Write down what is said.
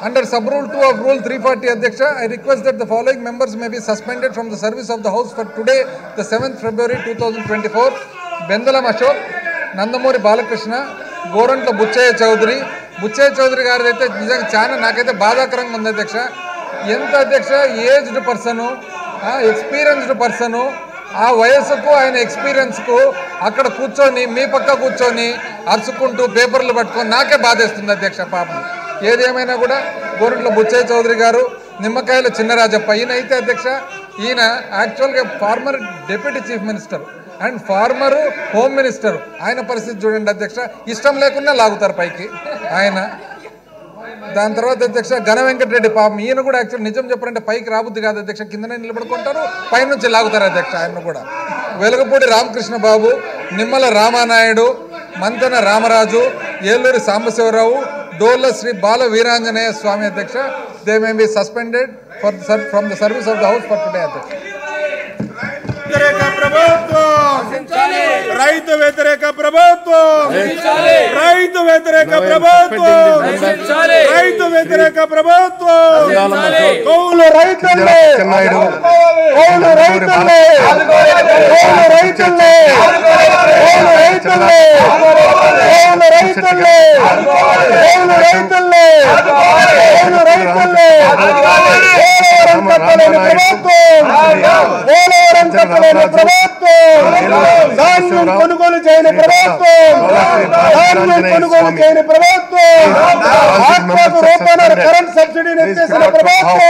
Under sub-rule 2 of Rule 340, Adhyaksha, I request that the following members may be suspended from the service of the House for today, the 7th February 2024. Bendalam Ashok, Nandamuri Balakrishna, Gorantla Buchaya Chaudhary. Buchaya Chaudhary గారు అయితే నిజంగా చాలా నాకైతే బాధాకరంగా ఉంది అధ్యక్ష. ఎంత అధ్యక్ష ఏజ్డ్ పర్సన్, ఎక్స్పీరియన్స్డ్ పర్సన్, ఆ వయసుకు ఆయన ఎక్స్పీరియన్స్కు అక్కడ కూర్చొని మీ పక్క కూర్చొని అరుచుకుంటూ పేపర్లు పట్టుకొని నాకే బాధేస్తుంది అధ్యక్ష పాపం. ఏదేమైనా కూడా గోరంట్ల బుచ్చయ్య చౌదరి గారు, నిమ్మకాయల చిన్నరాజప్ప ఈయన అయితే అధ్యక్ష ఈయన యాక్చువల్గా former deputy chief minister and former home minister. ఆయన పరిస్థితి చూడండి అధ్యక్ష, ఇష్టం లేకుండా లాగుతారు పైకి ఆయన. దాని తర్వాత అధ్యక్ష ఘన వెంకటరెడ్డి పాపం ఈయన కూడా యాక్చువల్ నిజం చెప్పారంటే పైకి రాబుద్ది కాదు అధ్యక్ష, కిందనే నిలబడుకుంటారు, పైనుంచి లాగుతారు అధ్యక్ష ఆయన కూడా. వెలగపూడి రామకృష్ణ బాబు, నిమ్మల రామానాయుడు, మంతెన రామరాజు, ఏలూరి సాంబశివరావు, డోల్ల శ్రీ బాల వీరాంజనేయ స్వామి అధ్యక్ష. They may be suspended from the service of the house for today అధ్యక్ష. రైతు వ్యతిరేక ప్రభుత్వం, రైతు వ్యతిరేక ప్రభుత్వం, రైతు వ్యతిరేక ప్రభుత్వం, కౌలు రైతులే, కౌలు రైతులే, కౌలు రైతులే, కౌలు రైతులే, కౌలు రైతులే, కౌలు రైతులే, కౌలు రైతులే, ధాన్యం కొనుగోలు చేయని ప్రభుత్వం, ధాన్యం కొనుగోలు చేయని ప్రభుత్వం, ఆత్మకు రూపాయల కరెంట్ సబ్సిడీని ఎత్తేసిన ప్రభుత్వం.